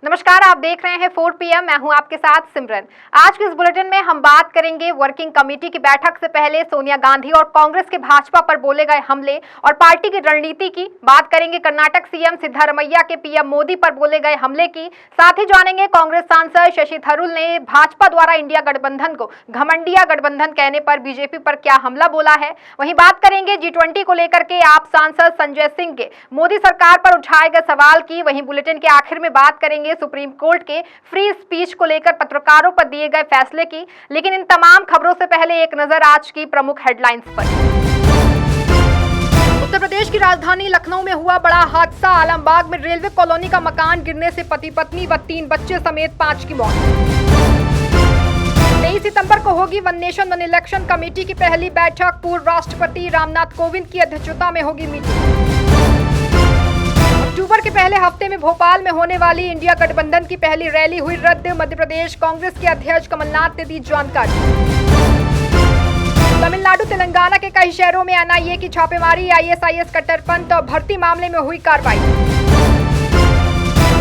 नमस्कार, आप देख रहे हैं 4 PM। मैं हूं आपके साथ सिमरन। आज के इस बुलेटिन में हम बात करेंगे वर्किंग कमेटी की बैठक से पहले सोनिया गांधी और कांग्रेस के भाजपा पर बोले गए हमले और पार्टी की रणनीति की। बात करेंगे कर्नाटक सीएम सिद्धारमैया के पीएम मोदी पर बोले गए हमले की। साथ ही जानेंगे कांग्रेस सांसद शशि थरूर ने भाजपा द्वारा इंडिया गठबंधन को घमंडिया गठबंधन कहने पर बीजेपी पर क्या हमला बोला है। वहीं बात करेंगे G20 को लेकर के आप सांसद संजय सिंह के मोदी सरकार पर उठाए गए सवाल की। वहीं बुलेटिन के आखिर में बात करेंगे सुप्रीम कोर्ट के फ्री स्पीच को लेकर पत्रकारों पर दिए गए फैसले की। लेकिन इन तमाम खबरों से पहले एक नजर आज की प्रमुख हेडलाइंस पर। उत्तर प्रदेश की राजधानी लखनऊ में हुआ बड़ा हादसा। आलमबाग में रेलवे कॉलोनी का मकान गिरने से पति पत्नी व 3 बच्चे समेत 5 की मौत। 23 सितंबर को होगी one nation one election committee की पहली बैठक। पूर्व राष्ट्रपति रामनाथ कोविंद की अध्यक्षता में होगी मीटिंग। अक्टूबर के पहले हफ्ते में भोपाल में होने वाली इंडिया गठबंधन की पहली रैली हुई रद्द। मध्य प्रदेश कांग्रेस के अध्यक्ष कमलनाथ ने दी जानकारी। तमिलनाडु तेलंगाना के कई शहरों में NIA की छापेमारी। ISIS कट्टरपंथ और भर्ती मामले में हुई कार्रवाई।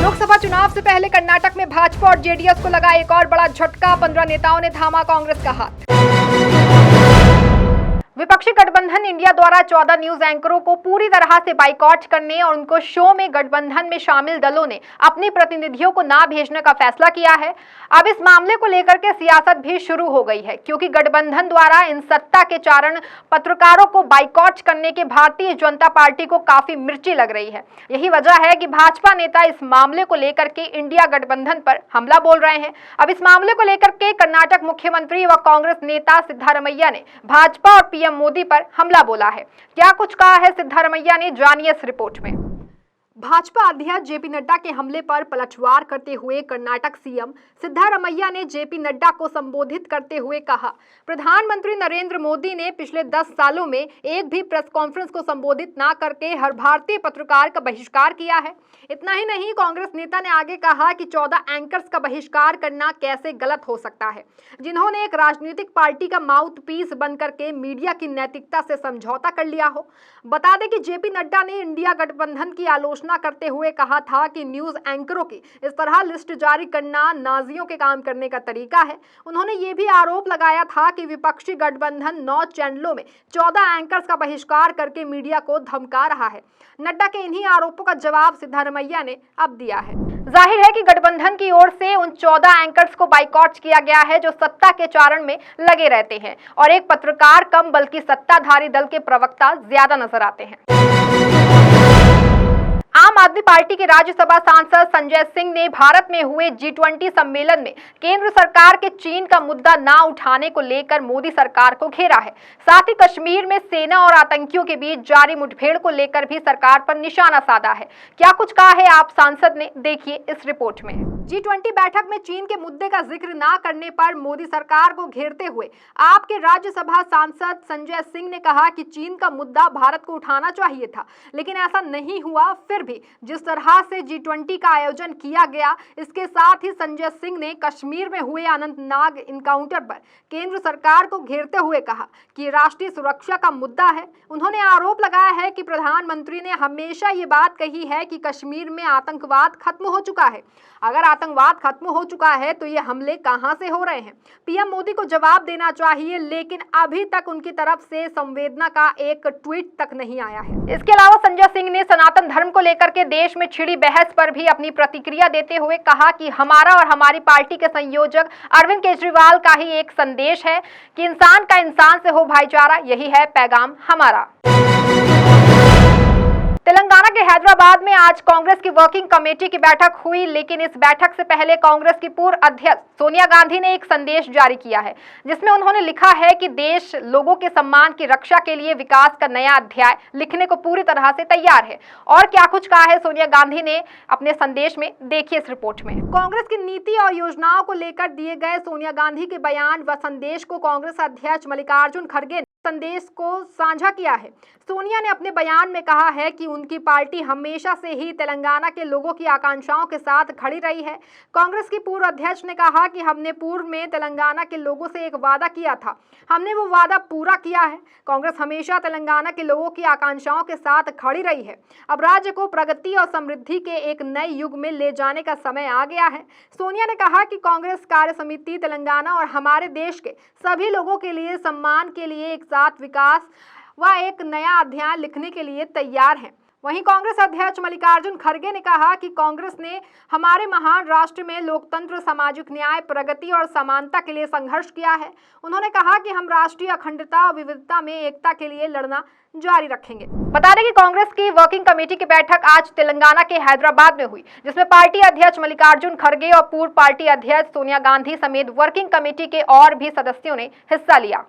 लोकसभा चुनाव से पहले कर्नाटक में भाजपा और JDS को लगा एक और बड़ा झटका। 15 नेताओं ने थामा कांग्रेस का हाथ। विपक्षी गठबंधन इंडिया द्वारा 14 न्यूज एंकरों को पूरी तरह से बाइकॉट करने और उनको शो में गठबंधन में शामिल दलों ने अपने प्रतिनिधियों को ना भेजने का फैसला किया है। अब इस मामले को लेकर के सियासत भी शुरू हो गई है, क्योंकि गठबंधन द्वारा इन सत्ता के चारण पत्रकारों को बाइकॉट करने के भारतीय जनता पार्टी को काफी मिर्ची लग रही है। यही वजह है कि भाजपा नेता इस मामले को लेकर के इंडिया गठबंधन पर हमला बोल रहे हैं। अब इस मामले को लेकर के कर्नाटक मुख्यमंत्री व कांग्रेस नेता सिद्धारमैया ने भाजपा और पीएम मोदी पर हमला बोला है। क्या कुछ कहा है सिद्धारमैया ने, जानिए इस रिपोर्ट में। भाजपा अध्यक्ष JP नड्डा के हमले पर पलटवार करते हुए कर्नाटक सीएम सिद्धारमैया ने JP नड्डा को संबोधित करते हुए कहा, प्रधानमंत्री नरेंद्र मोदी ने पिछले 10 सालों में एक भी प्रेस कॉन्फ्रेंस को संबोधित ना करके हर भारतीय पत्रकार का बहिष्कार किया है। इतना ही नहीं, कांग्रेस नेता ने आगे कहा कि 14 एंकर्स का बहिष्कार करना कैसे गलत हो सकता है, जिन्होंने एक राजनीतिक पार्टी का माउथ पीस बन करके मीडिया की नैतिकता से समझौता कर लिया हो। बता दें कि JP नड्डा ने इंडिया गठबंधन की आलोचना करते हुए कहा था कि न्यूज एंकरों की इस तरह लिस्ट जारी करना नाजियों के काम करने का तरीका है। उन्होंने ये भी आरोप लगाया था कि विपक्षी गठबंधन 9 चैनलों में 14 एंकर्स का बहिष्कार करके मीडिया को धमका रहा है। नड्डा के इन्हीं आरोपों का जवाब सिद्धारमैया ने अब दिया है। जाहिर है कि गठबंधन की ओर से उन 14 एंकर्स को बाइकॉट किया गया है जो सत्ता के चारण में लगे रहते हैं और एक पत्रकार कम बल्कि सत्ताधारी दल के प्रवक्ता ज्यादा नजर आते हैं। आम आदमी पार्टी के राज्यसभा सांसद संजय सिंह ने भारत में हुए G20 सम्मेलन में केंद्र सरकार के चीन का मुद्दा ना उठाने को लेकर मोदी सरकार को घेरा है। साथ ही कश्मीर में सेना और आतंकियों के बीच जारी मुठभेड़ को लेकर भी सरकार पर निशाना साधा है। क्या कुछ कहा है आप सांसद ने, देखिए इस रिपोर्ट में। G20 बैठक में चीन के मुद्दे का जिक्र ना करने पर मोदी सरकार को घेरते हुए आपके राज्यसभा सांसद संजय सिंह ने कहा कि चीन का मुद्दा भारत को उठाना चाहिए था, लेकिन ऐसा नहीं हुआ। फिर भी जिस तरह से G20 का आयोजन किया गया, इसके साथ ही संजय सिंह ने कश्मीर में हुए अनंतनाग इनकाउंटर पर केंद्र सरकार को घेरते हुए कहा कि राष्ट्रीय सुरक्षा का मुद्दा है। उन्होंने आरोप लगाया है कि प्रधानमंत्री ने हमेशा ये बात कही है कि कश्मीर में आतंकवाद खत्म हो चुका है। अगर आतंकवाद खत्म हो चुका है तो ये हमले कहां से हो रहे हैं? पीएम मोदी को जवाब देना चाहिए, लेकिन अभी तक उनकी तरफ से संवेदना का एक ट्वीट तक नहीं आया है। इसके अलावा संजय सिंह ने सनातन धर्म को लेकर के देश में छिड़ी बहस पर भी अपनी प्रतिक्रिया देते हुए कहा कि हमारा और हमारी पार्टी के संयोजक अरविंद केजरीवाल का ही एक संदेश है कि इंसान का इंसान से हो भाईचारा, यही है पैगाम हमारा। तेलंगाना के हैदराबाद में आज कांग्रेस की वर्किंग कमेटी की बैठक हुई, लेकिन इस बैठक से पहले कांग्रेस की पूर्व अध्यक्ष सोनिया गांधी ने एक संदेश जारी किया है, जिसमें उन्होंने लिखा है कि देश लोगों के सम्मान की रक्षा के लिए विकास का नया अध्याय लिखने को पूरी तरह से तैयार है। और क्या कुछ कहा है सोनिया गांधी ने अपने संदेश में, देखिए इस रिपोर्ट में। कांग्रेस की नीति और योजनाओं को लेकर दिए गए सोनिया गांधी के बयान व संदेश को कांग्रेस अध्यक्ष मल्लिकार्जुन खड़गे संदेश को साझा किया है। सोनिया ने अपने बयान में कहा है कि उनकी पार्टी हमेशा से ही तेलंगाना के लोगों की आकांक्षाओं के साथ खड़ी रही है। कांग्रेस की पूर्व अध्यक्ष ने कहा कि हमने पूर्व में तेलंगाना के लोगों से एक वादा किया था, हमने वो वादा पूरा किया है। कांग्रेस हमेशा तेलंगाना के लोगों की आकांक्षाओं के साथ खड़ी रही है। अब राज्य को प्रगति और समृद्धि के एक नए युग में ले जाने का समय आ गया है। सोनिया ने कहा कि कांग्रेस कार्य समिति तेलंगाना और हमारे देश के सभी लोगों के लिए सम्मान के लिए एक साथ विकास व एक नया अध्याय लिखने के लिए तैयार है। वहीं कांग्रेस अध्यक्ष मल्लिकार्जुन खड़गे ने कहा कि कांग्रेस ने हमारे महान राष्ट्र में लोकतंत्र, सामाजिक न्याय, प्रगति और समानता के लिए संघर्ष किया है। उन्होंने कहा कि हम राष्ट्रीय अखंडता और विविधता में एकता के लिए लड़ना जारी रखेंगे। बता दें कि कांग्रेस की वर्किंग कमेटी की बैठक आज तेलंगाना के हैदराबाद में हुई, जिसमें पार्टी अध्यक्ष मल्लिकार्जुन खड़गे और पूर्व पार्टी अध्यक्ष सोनिया गांधी समेत वर्किंग कमेटी के और भी सदस्यों ने हिस्सा लिया।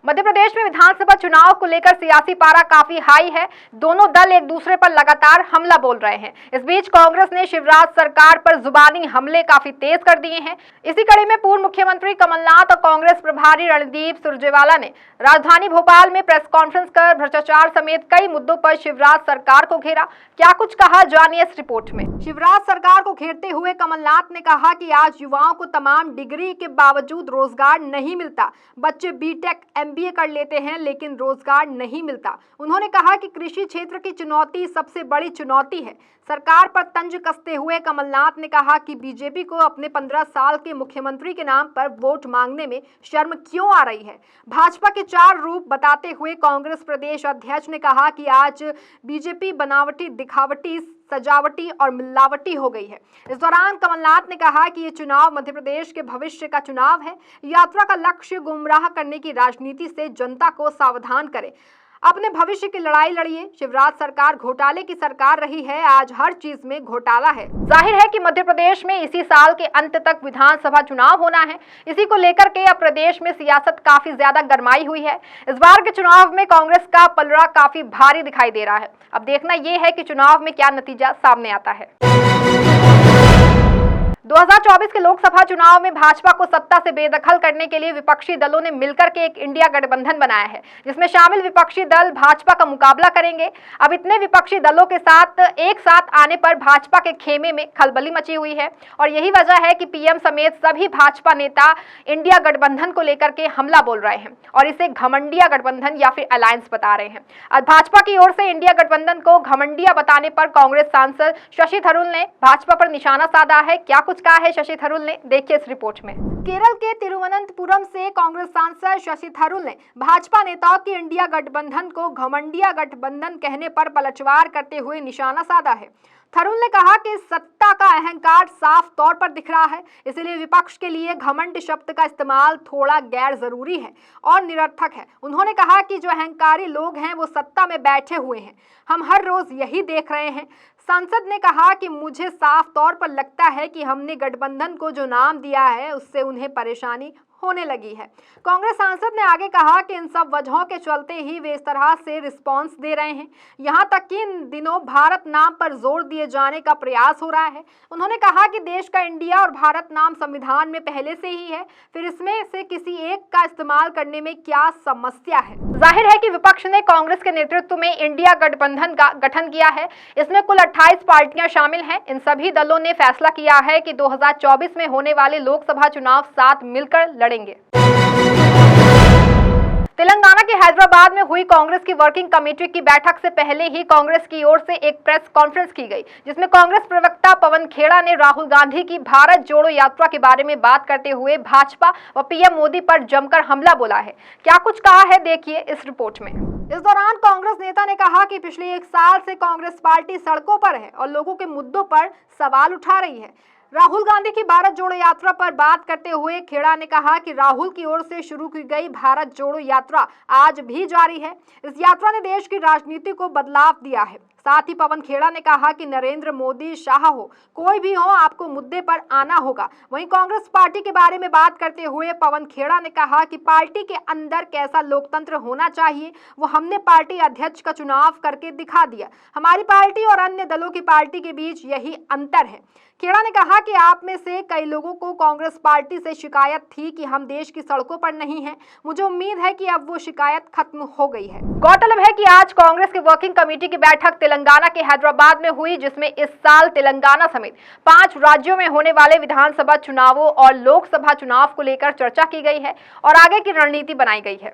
मध्य प्रदेश में विधानसभा चुनाव को लेकर सियासी पारा काफी हाई है। दोनों दल एक दूसरे पर लगातार हमला बोल रहे हैं। इस बीच कांग्रेस ने शिवराज सरकार पर जुबानी हमले काफी तेज कर दिए हैं। इसी कड़ी में पूर्व मुख्यमंत्री कमलनाथ और कांग्रेस प्रभारी रणदीप सुरजेवाला ने राजधानी भोपाल में प्रेस कॉन्फ्रेंस कर भ्रष्टाचार समेत कई मुद्दों पर शिवराज सरकार को घेरा। क्या कुछ कहा, जानिए इस रिपोर्ट में। शिवराज सरकार को घेरते हुए कमलनाथ ने कहा कि आज युवाओं को तमाम डिग्री के बावजूद रोजगार नहीं मिलता। बच्चे बीटेक, एमबीए कर लेते हैं लेकिन रोजगार नहीं मिलता। उन्होंने कहा कि कृषि क्षेत्र की चुनौती सबसे बड़ी चुनौती है। सरकार पर तंज कसते हुए कमलनाथ ने कहा कि बीजेपी को अपने 15 साल के मुख्यमंत्री के नाम पर वोट मांगने में शर्म क्यों आ रही है। भाजपा के 4 रूप बताते हुए कांग्रेस प्रदेश अध्यक्ष ने कहा कि आज बीजेपी बनावटी, दिखावटी, सजावटी और मिलावटी हो गई है। इस दौरान कमलनाथ ने कहा कि ये चुनाव मध्य प्रदेश के भविष्य का चुनाव है। यात्रा का लक्ष्य गुमराह करने की राजनीति से जनता को सावधान करे। अपने भविष्य की लड़ाई लड़िए। शिवराज सरकार घोटाले की सरकार रही है, आज हर चीज में घोटाला है। जाहिर है कि मध्य प्रदेश में इसी साल के अंत तक विधानसभा चुनाव होना है। इसी को लेकर के अब प्रदेश में सियासत काफी ज्यादा गरमाई हुई है। इस बार के चुनाव में कांग्रेस का पलड़ा काफी भारी दिखाई दे रहा है। अब देखना यह है कि चुनाव में क्या नतीजा सामने आता है। 2024 के लोकसभा चुनाव में भाजपा को सत्ता से बेदखल करने के लिए विपक्षी दलों ने मिलकर के एक इंडिया गठबंधन बनाया है, जिसमें शामिल विपक्षी दल भाजपा का मुकाबला करेंगे। अब इतने विपक्षी दलों के साथ एक साथ आने पर भाजपा के खेमे में खलबली मची हुई है और यही वजह है कि पीएम समेत सभी भाजपा नेता इंडिया गठबंधन को लेकर के हमला बोल रहे हैं और इसे घमंडिया गठबंधन या फिर अलायंस बता रहे हैं। आज भाजपा की ओर से इंडिया गठबंधन को घमंडिया बताने पर कांग्रेस सांसद शशि थरूर ने भाजपा पर निशाना साधा है। क्या कुछ कहा है शशि थरूर ने, देखिए इस रिपोर्ट में। केरल के तिरुवनंतपुरम से कांग्रेस सांसद शशि थरूर ने भाजपा नेताओं की इंडिया गठबंधन को घमंडिया गठबंधन कहने पर पलटवार करते हुए निशाना साधा है। थरूर ने कहा कि सत्ता का अहंकार साफ तौर पर दिख रहा है, इसलिए विपक्ष के लिए घमंड शब्द का इस्तेमाल थोड़ा गैर जरूरी है और निरर्थक है। उन्होंने कहा कि जो अहंकारी लोग हैं वो सत्ता में बैठे हुए हैं, हम हर रोज यही देख रहे हैं। सांसद ने कहा कि मुझे साफ तौर पर लगता है कि हमने गठबंधन को जो नाम दिया है उससे उन्हें परेशानी होने लगी है। कांग्रेस सांसद ने आगे कहा कि इन सब वजहों के चलते ही वे इस तरह से रिस्पांस दे रहे हैं। यहां तक कि इन दिनों भारत नाम पर जोर दिए जाने का प्रयास हो रहा है। उन्होंने कहा कि देश का इंडिया और भारत नाम संविधान में पहले से ही है, फिर इसमें से किसी एक का इस्तेमाल करने में क्या समस्या है। जाहिर है कि विपक्ष ने कांग्रेस के नेतृत्व में इंडिया गठबंधन का गठन किया है। इसमें कुल 28 पार्टियां शामिल हैं। इन सभी दलों ने फैसला किया है कि 2024 में होने वाले लोकसभा चुनाव साथ मिलकर लड़ेंगे। तेलंगाना के हैदराबाद में हुई कांग्रेस की वर्किंग कमेटी की बैठक से पहले ही कांग्रेस की ओर से एक प्रेस कॉन्फ्रेंस की गई, जिसमें कांग्रेस प्रवक्ता पवन खेड़ा ने राहुल गांधी की भारत जोड़ो यात्रा के बारे में बात करते हुए भाजपा व पीएम मोदी पर जमकर हमला बोला है। क्या कुछ कहा है, देखिए इस रिपोर्ट में। इस दौरान कांग्रेस नेता ने कहा कि पिछले 1 साल से कांग्रेस पार्टी सड़कों पर है और लोगों के मुद्दों पर सवाल उठा रही है। राहुल गांधी की भारत जोड़ो यात्रा पर बात करते हुए खेड़ा ने कहा कि राहुल की ओर से शुरू की गई भारत जोड़ो यात्रा आज भी जारी है। इस यात्रा ने देश की राजनीति को बदलाव दिया है। साथ ही पवन खेड़ा ने कहा कि नरेंद्र मोदी, शाह हो, कोई भी हो, आपको मुद्दे पर आना होगा। वहीं कांग्रेस पार्टी के बारे में बात करते हुए पवन खेड़ा ने कहा कि पार्टी के अंदर कैसा लोकतंत्र होना चाहिए वो हमने पार्टी अध्यक्ष का चुनाव करके दिखा दिया। हमारी पार्टी और अन्य दलों की पार्टी के बीच यही अंतर है। खेड़ा ने कहा कि आप में से कई लोगों को कांग्रेस पार्टी से शिकायत थी कि हम देश की सड़कों पर नहीं हैं। मुझे उम्मीद है कि अब वो शिकायत खत्म हो गई है। गौरतलब है कि आज कांग्रेस की वर्किंग कमेटी की बैठक तेलंगाना के हैदराबाद में हुई, जिसमें इस साल तेलंगाना समेत 5 राज्यों में होने वाले विधानसभा चुनावों और लोकसभा चुनाव को लेकर चर्चा की गई है और आगे की रणनीति बनाई गई है।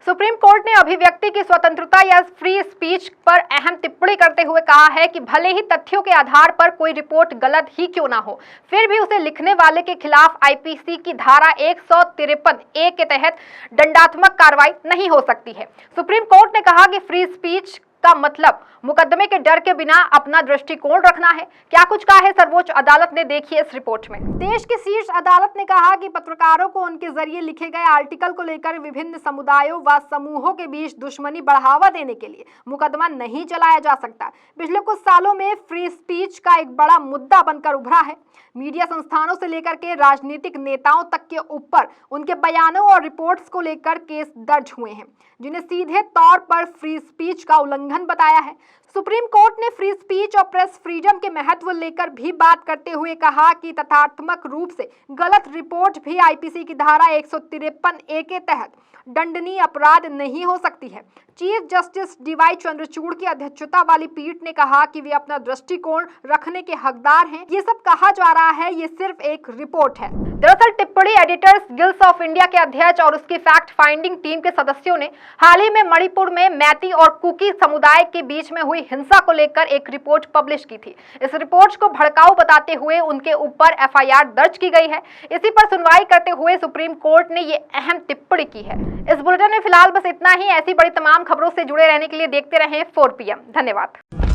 सुप्रीम कोर्ट ने अभिव्यक्ति की स्वतंत्रता या फ्री स्पीच पर अहम टिप्पणी करते हुए कहा है कि भले ही तथ्यों के आधार पर कोई रिपोर्ट गलत ही क्यों ना हो, फिर भी उसे लिखने वाले के खिलाफ आईपीसी की धारा 153A के तहत दंडात्मक कार्रवाई नहीं हो सकती है। सुप्रीम कोर्ट ने कहा कि फ्री स्पीच का मतलब मुकदमे के डर के बिना अपना दृष्टिकोण रखना है। क्या कुछ कहा है सर्वोच्च अदालत ने, देखिए इस रिपोर्ट में। देश की शीर्ष अदालत ने कहा कि पत्रकारों को उनके जरिए लिखे गए आर्टिकल को लेकर विभिन्न समुदायों व समूहों के बीच दुश्मनी बढ़ावा देने के लिए मुकदमा नहीं चलाया जा सकता। पिछले कुछ सालों में फ्री स्पीच का एक बड़ा मुद्दा बनकर उभरा है। मीडिया संस्थानों से लेकर के राजनीतिक नेताओं तक के ऊपर उनके बयानों और रिपोर्ट्स को लेकर केस दर्ज हुए हैं, जिन्हें सीधे तौर पर फ्री स्पीच का उल्लंघन बताया है। सुप्रीम कोर्ट ने फ्री स्पीच और प्रेस फ्रीडम के महत्व लेकर भी बात करते हुए कहा कि तथ्यात्मक रूप से गलत रिपोर्ट भी आईपीसी की धारा 153A के तहत दंडनीय अपराध नहीं हो सकती है। चीफ जस्टिस डीवाई चंद्रचूड़ की अध्यक्षता वाली पीठ ने कहा कि वे अपना दृष्टिकोण रखने के हकदार हैं। ये सब कहा जा रहा है, ये सिर्फ एक रिपोर्ट है। दरअसल टिप्पणी एडिटर्स गिल्ड ऑफ इंडिया के अध्यक्ष और उसकी फैक्ट फाइंडिंग टीम के सदस्यों ने हाल ही में मणिपुर में मैती और कुकी समुदाय के बीच में हुई हिंसा को लेकर एक रिपोर्ट पब्लिश की थी। इस रिपोर्ट को भड़काऊ बताते हुए उनके ऊपर FIR दर्ज की गई है। इसी पर सुनवाई करते हुए सुप्रीम कोर्ट ने ये अहम टिप्पणी की है। इस बुलेटिन में फिलहाल बस इतना ही। ऐसी बड़ी तमाम खबरों से जुड़े रहने के लिए देखते रहें 4PM। धन्यवाद।